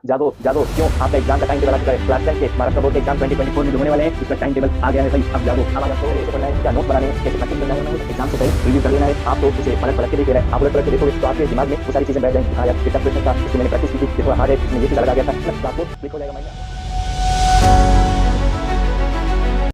जागो जागो, क्यों आपका एग्जाम का टाइम टेबल आ चुका है। क्लास 10 के महाराष्ट्र बोर्ड के एग्जाम 2024 में जो होने वाले हैं उसका टाइम टेबल आ गया है भाई। अब जागो, अब अगर तो कैसे पढ़ना है, क्या नोट बनाने हैं, कैसे प्रैक्टिस करना है, एग्जाम से पहले रिव्यू कर लेना है। आप तो उसे पलट पलट के देख रहे हैं, आप उलट पलट के देखोगे तो आपके दिमाग में वो सारी चीजें बैठ जाएंगी। हाँ यार ये टफ क्वेश्चन था, इसको मैंने प्रैक्टिस की थी, ये थोड़ा हार्ड है, इसमें ये चीज अलग आ गया था, तो आपको क्लिक हो जाएगा माइंड में।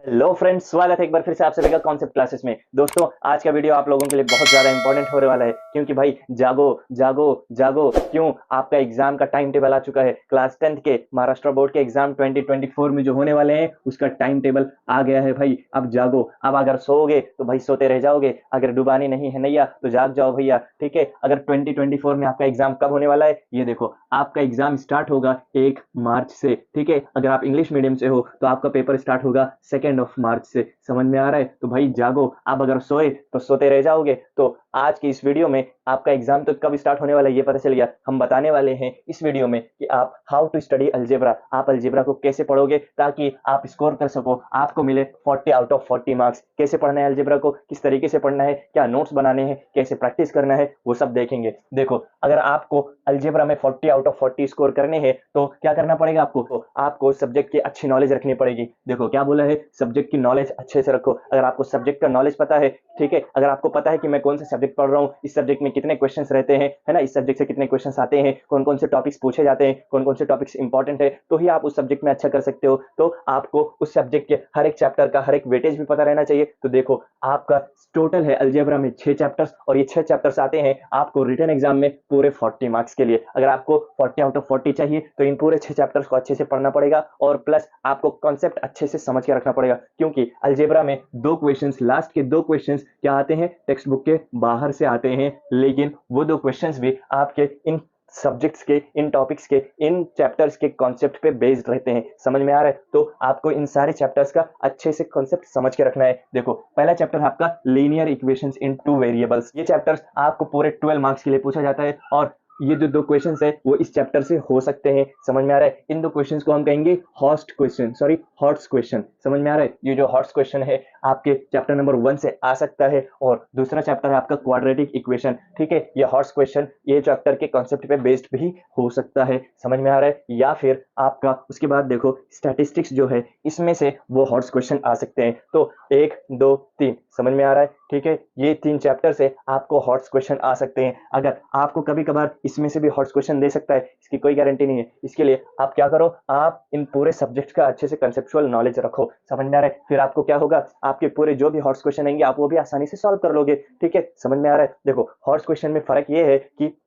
हेलो फ्रेंड्स, स्वागत है एक बार फिर से आप सभी का कॉन्सेप्ट क्लासेस में। दोस्तों आज का वीडियो आप लोगों के लिए बहुत ज्यादा इंपॉर्टेंट होने वाला है, क्योंकि भाई जागो जागो जागो, क्यों आपका एग्जाम का टाइम टेबल आ चुका है। क्लास 10 के महाराष्ट्र बोर्ड के एग्जाम 2024 में जो होने वाले हैं उसका टाइम टेबल आ गया है भाई। अब जागो, अब अगर सोओगे तो भाई सोते रह जाओगे, अगर डुबानी नहीं है नैया तो जाग जाओ भैया, ठीक है। अगर 2024 में आपका एग्जाम कब होने वाला है, ये देखो, आपका एग्जाम स्टार्ट होगा 1 मार्च से, ठीक है। अगर आप इंग्लिश मीडियम से हो तो आपका पेपर स्टार्ट होगा 2 मार्च से। समझ में आ रहा है? तो भाई जागो, अब अगर सोए तो सोते रह जाओगे। तो आज की इस वीडियो में आपका एग्जाम तो कब स्टार्ट होने वाला है ये पता चल गया। हम बताने वाले हैं इस वीडियो में कि आप हाउ टू स्टडी अलजेब्रा, आप अलजेब्रा को कैसे पढ़ोगे ताकि आप स्कोर कर सको, आपको मिले 40 आउट ऑफ 40 मार्क्स। कैसे पढ़ना है अलजेब्रा को, किस तरीके से पढ़ना है, क्या नोट्स बनाने हैं, कैसे प्रैक्टिस करना है, वो सब देखेंगे। देखो, अगर आपको अलजेब्रा में 40 आउट ऑफ 40 स्कोर करने हैं तो क्या करना पड़ेगा आपको, तो आपको सब्जेक्ट की अच्छी नॉलेज रखनी पड़ेगी। देखो क्या बोला है, सब्जेक्ट की नॉलेज अच्छे से रखो। अगर आपको सब्जेक्ट का नॉलेज पता है, ठीक है, अगर आपको पता है कि मैं कौन सा सब्जेक्ट पढ़ रहा हूँ, इस सब्जेक्ट में कितने क्वेश्चंस रहते हैं, है ना, इस सब्जेक्ट से कितने क्वेश्चंस आते हैं, कौन कौन से टॉपिक्स पूछे जाते हैं, कौन कौन से टॉपिक्स इंपॉर्टेंट है, तो ही आप उस सब्जेक्ट में अच्छा कर सकते हो। तो आपको उस सब्जेक्ट के हर एक चैप्टर का हर एक वेटेज भी पता रहना चाहिए। तो देखो, आपका टोटल है अलजेब्रा में 6 चैप्टर्स, और ये 6 चैप्टर्स आते हैं आपको रिटन एग्जाम में पूरे 40 मार्क्स के लिए। अगर आपको 40 आउट ऑफ 40 चाहिए तो इन पूरे 6 चैप्टर्स को अच्छे से पढ़ना पड़ेगा, और प्लस आपको कॉन्सेप्ट अच्छे से समझ के रखना पड़ेगा। क्योंकि अलजेब्रा में 2 क्वेश्चंस, लास्ट के 2 क्वेश्चंस क्या आते हैं, टेक्स्ट बुक के बाहर से आते हैं, लेकिन वो 2 क्वेश्चंस भी आपके इन सब्जेक्ट्स के, इन टॉपिक्स के, इन चैप्टर्स के कॉन्सेप्ट पे बेस्ड रहते हैं। समझ में आ रहा है? तो आपको इन सारे चैप्टर्स का अच्छे से कॉन्सेप्ट समझ के रखना है। देखो, पहला चैप्टर है आपका लीनियर इक्वेशंस इन 2 वेरिएबल्स। ये चैप्टर्स आपको पूरे 12 मार्क्स के लिए पूछा जाता है, और ये जो 2 क्वेश्चंस है वो इस चैप्टर से हो सकते हैं। समझ में आ रहा है? इन 2 क्वेश्चंस को हम कहेंगे hots question, sorry hots question. समझ में आ रहा है? ये जो हॉट्स क्वेश्चन है आपके चैप्टर नंबर 1 से आ सकता है, और दूसरा चैप्टर है आपका क्वाड्रेटिक इक्वेशन, ठीक है। ये हॉट्स क्वेश्चन ये चैप्टर के कॉन्सेप्ट पे बेस्ड भी हो सकता है। समझ में आ रहा है? या फिर आपका उसके बाद देखो स्टैटिस्टिक्स जो है, इसमें से वो हॉट्स क्वेश्चन आ सकते हैं। तो 1 2 3, समझ में आ रहा है? ठीक है, ये 3 चैप्टर से आपको हॉट्स क्वेश्चन आ सकते हैं। अगर आपको कभी कभार इसमें से भी हॉट्स क्वेश्चन दे सकता है, इसकी कोई गारंटी नहीं है। इसके लिए आप क्या करो, आप इन पूरे सब्जेक्ट का अच्छे से कंसेप्चुअल नॉलेज रखो। समझ में आ रहा है? फिर आपको क्या होगा, आपके पूरे जो भी हॉट्स क्वेश्चन आएंगे आप वो भी आसानी से सॉल्व कर लोगे, ठीक है। समझ में आ रहा है? देखो, हॉट्स क्वेश्चन में फर्क ये है कि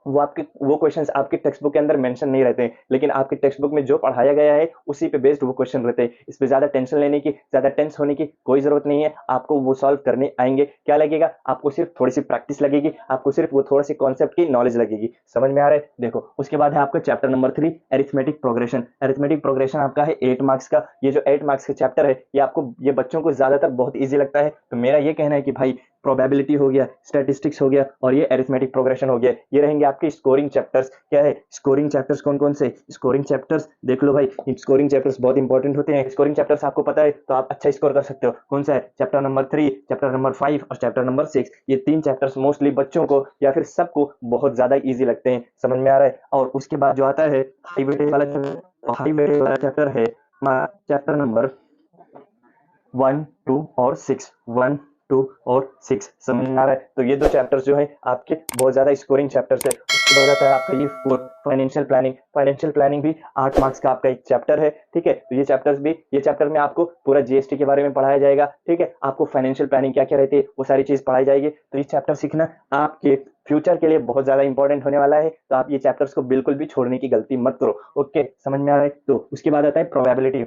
वो क्वेश्चंस आपके टेक्स्ट बुक के अंदर मेंशन नहीं रहते हैं, लेकिन आपके टेक्स्ट बुक में जो पढ़ाया गया है उसी पे बेस्ड वो क्वेश्चन रहते हैं। इस पे ज्यादा टेंशन लेने की, ज्यादा टेंस होने की कोई जरूरत नहीं है। आपको वो सॉल्व करने आएंगे। क्या लगेगा आपको, सिर्फ थोड़ी सी प्रैक्टिस लगेगी, आपको सिर्फ वो थोड़ा सी कॉन्सेप्ट की नॉलेज लगेगी। समझ में आ रहा है? देखो, उसके बाद है आपका chapter number 3 arithmetic progression. Arithmetic progression आपका है 8 मार्क्स का। ये जो 8 मार्क्स का चैप्टर है ये आपको, ये बच्चों को ज्यादातर बहुत ईजी लगता है। तो मेरा ये कहना है कि भाई प्रोबेबिलिटी हो गया, स्टैटिस्टिक्स हो गया, और ये अरिथमेटिक प्रोग्रेशन हो गया, ये रहेंगे आपके स्कोरिंग चैप्टर्स। क्या है स्कोरिंग चैप्टर्स, कौन कौन से स्कोरिंग चैप्टर्स देख लो भाई। स्कोरिंग चैप्टर्स बहुत इंपॉर्टेंट होते हैं। स्कोरिंग चैप्टर्स आपको पता है तो आप अच्छा स्कोर कर सकते हो। कौन सा है? चैप्टर नंबर 3, चैप्टर नंबर 5 और चैप्टर नंबर 6। ये 3 चैप्टर्स मोस्टली बच्चों को या फिर सबको बहुत ज्यादा ईजी लगते हैं। समझ में आ रहा है? और उसके बाद जो आता है हाई वेटेज वाला चैप्टर है चैप्टर नंबर 1 2 और 6, 1 2 और 6। समझ में आ रहा है? तो ये 2 चैप्टर्स जो है आपके बहुत ज्यादा स्कोरिंग चैप्टर्स है। उसके बाद आता है आपका ये 4 फाइनेंशियल प्लानिंग। फाइनेंशियल प्लानिंग भी 8 मार्क्स का आपका एक चैप्टर है, ठीक है। तो ये चैप्टर्स भी, ये चैप्टर में आपको पूरा जीएसटी के बारे में पढ़ाया जाएगा, ठीक है। आपको फाइनेंशियल प्लानिंग क्या क्या रहती है वो सारी चीज पढ़ाई जाएगी। तो ये चैप्टर सीखना आपके फ्यूचर के लिए बहुत ज्यादा इंपॉर्टेंट होने वाला है। तो आप ये चैप्टर्स को बिल्कुल भी छोड़ने की गलती मत करो। ओके, समझ में आ रहा है? तो उसके बाद आता है प्रोबेबिलिटी।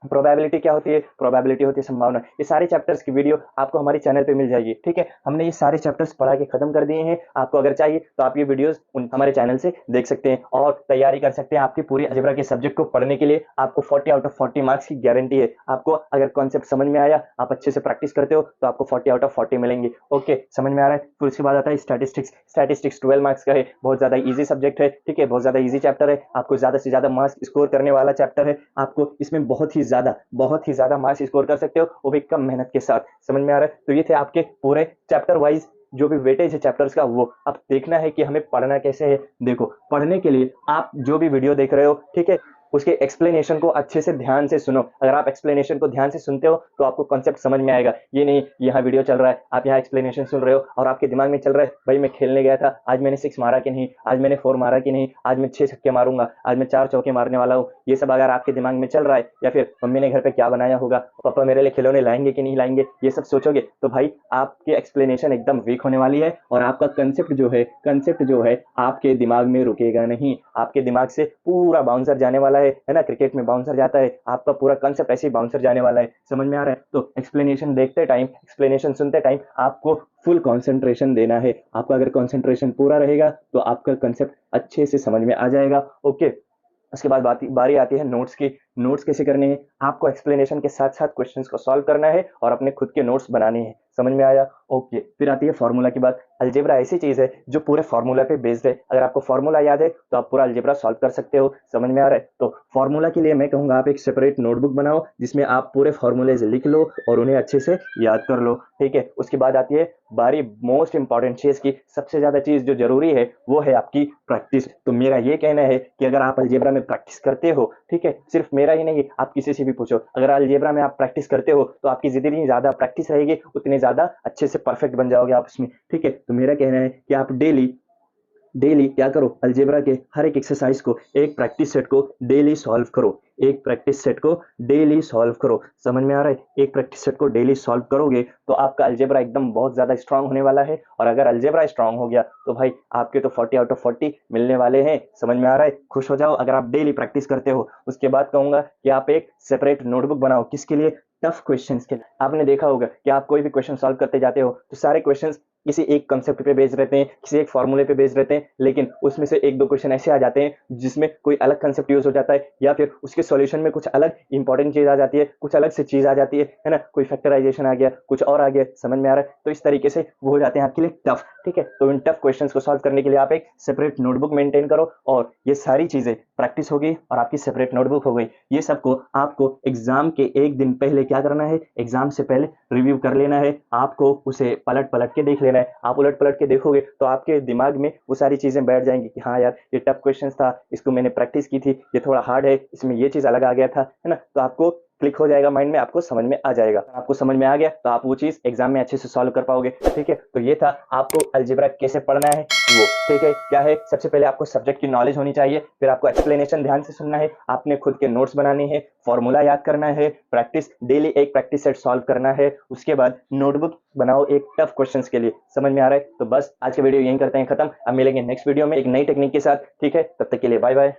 प्रोबेबिलिटी क्या होती है? प्रोबेबिलिटी होती है संभावना। ये सारे चैप्टर्स की वीडियो आपको हमारे चैनल पे मिल जाएगी, ठीक है। हमने ये सारे चैप्टर्स पढ़ा के खत्म कर दिए हैं। आपको अगर चाहिए तो आप ये वीडियोस हमारे चैनल से देख सकते हैं और तैयारी कर सकते हैं। आपकी पूरी अलजेब्रा के सब्जेक्ट को पढ़ने के लिए आपको 40 आउट ऑफ 40 मार्क्स की गारंटी है। आपको अगर कॉन्सेप्ट समझ में आया, आप अच्छे से प्रैक्टिस करते हो, तो आपको 40 आउट ऑफ 40 मिलेंगे। ओके, समझ में आ रहा है? फिर उसके बाद आता है स्टैटिस्टिक्स। स्टैटिस्टिक्स 12 मार्क्स का है, बहुत ज्यादा ईजी सब्जेक्ट है, ठीक है, बहुत ज्यादा ईजी चैप्टर है। आपको ज्यादा से ज्यादा मार्क्स स्कोर करने वाला चैप्टर है। आपको इसमें बहुत ही ज्यादा मार्क्स स्कोर कर सकते हो, वो भी कम मेहनत के साथ। समझ में आ रहा है? तो ये थे आपके पूरे चैप्टर वाइज जो भी वेटेज है चैप्टर्स का वो अब देखना है कि हमें पढ़ना कैसे है। देखो, पढ़ने के लिए आप जो भी वीडियो देख रहे हो, ठीक है, उसके एक्सप्लेनेशन को अच्छे से ध्यान से सुनो। अगर आप एक्सप्लेनेशन को ध्यान से सुनते हो तो आपको कॉन्सेप्ट समझ में आएगा। ये नहीं यहाँ वीडियो चल रहा है, आप यहाँ एक्सप्लेनेशन सुन रहे हो और आपके दिमाग में चल रहा है भाई मैं खेलने गया था, आज मैंने 6 मारा कि नहीं, आज मैंने 4 मारा कि नहीं, आज मैं 6 छक्के मारूंगा, आज मैं 4 चौके मारने वाला हूँ। ये सब अगर आपके दिमाग में चल रहा है, या फिर मम्मी ने घर पे क्या बनाया होगा, पापा मेरे लिए खिलौने लाएंगे कि नहीं लाएंगे, ये सब सोचोगे तो भाई आपकी एक्सप्लेनेशन एकदम वीक होने वाली है और आपका कंसेप्ट जो है आपके दिमाग में रुकेगा नहीं, आपके दिमाग से पूरा बाउंसर जाने वाला है ना, क्रिकेट में बाउंसर जाता है, आपका पूरा कंसेप्ट ऐसे ही बाउंसर जाने वाला है। समझ में आ रहा है? तो एक्सप्लेनेशन देखते टाइम, एक्सप्लेनेशन सुनते टाइम आपको फुल कंसंट्रेशन देना है। आपका अगर कंसंट्रेशन पूरा रहेगा तो आपका कंसेप्ट अच्छे से समझ में आ जाएगा। ओके, उसके बाद बारी आती है नोट्स की। नोट्स कैसे करने हैं? आपको एक्सप्लेनेशन के साथ साथ क्वेश्चंस को सॉल्व करना है और अपने खुद के नोट्स बनाने हैं। समझ में आया? ओके, फिर आती है फॉर्मूला की बात। अलजेब्रा ऐसी चीज है जो पूरे फॉर्मूला पे बेस्ड है। अगर आपको फॉर्मूला याद है तो आप पूरा अलजेब्रा सॉल्व कर सकते हो। समझ में आ रहा है? तो फॉर्मूला के लिए मैं कहूंगा आप एक सेपरेट नोटबुक बनाओ जिसमें आप पूरे फॉर्मूलेज लिख लो और उन्हें अच्छे से याद कर लो। ठीक है, उसके बाद आती है बारी मोस्ट इंपॉर्टेंट चीज की। सबसे ज्यादा चीज जो जरूरी है वो है आपकी प्रैक्टिस। तो मेरा ये कहना है कि अगर आप अलजेब्रा में प्रैक्टिस करते हो, ठीक है, सिर्फ मेरा ही नहीं, आप किसी से भी पूछो, अगर अलजेब्रा में आप प्रैक्टिस करते हो तो आपकी जितनी ज्यादा प्रैक्टिस रहेगी उतनी ज्यादा अच्छे से परफेक्ट बन जाओगे आप उसमें। ठीक है, तो मेरा कहना है कि आप डेली डेली क्या करो, अलजेब्रा के हर एक एक्सरसाइज को, एक प्रैक्टिस सेट को डेली सॉल्व करो। एक प्रैक्टिस सेट को डेली सॉल्व करो। समझ में आ रहा है? एक प्रैक्टिस सेट को डेली सॉल्व करोगे तो आपका अलजेब्रा एकदम बहुत ज्यादा स्ट्रांग होने वाला है। और अगर अलजेब्रा स्ट्रांग हो गया तो भाई आपके तो 40 आउट ऑफ 40 मिलने वाले हैं। समझ में आ रहा है? खुश हो जाओ अगर आप डेली प्रैक्टिस करते हो। उसके बाद कहूंगा कि आप एक सेपरेट नोटबुक बनाओ। किसके लिए? टफ क्वेश्चंस के लिए। आपने देखा होगा कि आप कोई भी क्वेश्चन सॉल्व करते जाते हो तो सारे क्वेश्चंस किसी एक कंसेप्ट पे बेस्ड रहते हैं, किसी एक फॉर्मूले पे बेस्ड रहते हैं, लेकिन उसमें से एक दो क्वेश्चन ऐसे आ जाते हैं जिसमें कोई अलग कंसेप्ट यूज हो जाता है, या फिर उसके सॉल्यूशन में कुछ अलग इंपॉर्टेंट चीज आ जाती है, कुछ अलग से चीज आ जाती है ना, कोई फैक्टराइजेशन आ गया, कुछ और आ गया। समझ में आ रहा है? तो इस तरीके से वो हो जाते हैं आपके लिए टफ। ठीक है, तो इन टफ क्वेश्चंस को सॉल्व करने के लिए आप एक सेपरेट नोटबुक मेंटेन करो और ये सारी चीजें प्रैक्टिस हो गई और आपकी सेपरेट नोटबुक हो गई। ये सबको आपको एग्जाम के एक दिन पहले क्या करना है, एग्जाम से पहले रिव्यू कर लेना है। आपको उसे पलट पलट के देख लेना है। आप उलट पलट के देखोगे तो आपके दिमाग में वो सारी चीजें बैठ जाएंगी कि हाँ यार ये टफ क्वेश्चन था, इसको मैंने प्रैक्टिस की थी, ये थोड़ा हार्ड है, इसमें ये चीज अलग आ गया था, है ना। तो आपको क्लिक हो जाएगा माइंड में, आपको समझ में आ जाएगा। आपको समझ में आ गया तो आप वो चीज एग्जाम में अच्छे से सॉल्व कर पाओगे। ठीक है, तो ये था आपको अलजेब्रा कैसे पढ़ना है वो। ठीक है, क्या है, सबसे पहले आपको सब्जेक्ट की नॉलेज होनी चाहिए, फिर आपको एक्सप्लेनेशन ध्यान से सुनना है, आपने खुद के नोट्स बनाने हैं, फॉर्मूला याद करना है, प्रैक्टिस डेली एक प्रैक्टिस सेट सॉल्व करना है, उसके बाद नोटबुक बनाओ एक टफ क्वेश्चंस के लिए। समझ में आ रहा है? तो बस आज का वीडियो यहीं करते हैं खत्म। अब मिलेंगे नेक्स्ट वीडियो में एक नई टेक्निक के साथ। ठीक है, तब तक के लिए बाय बाय।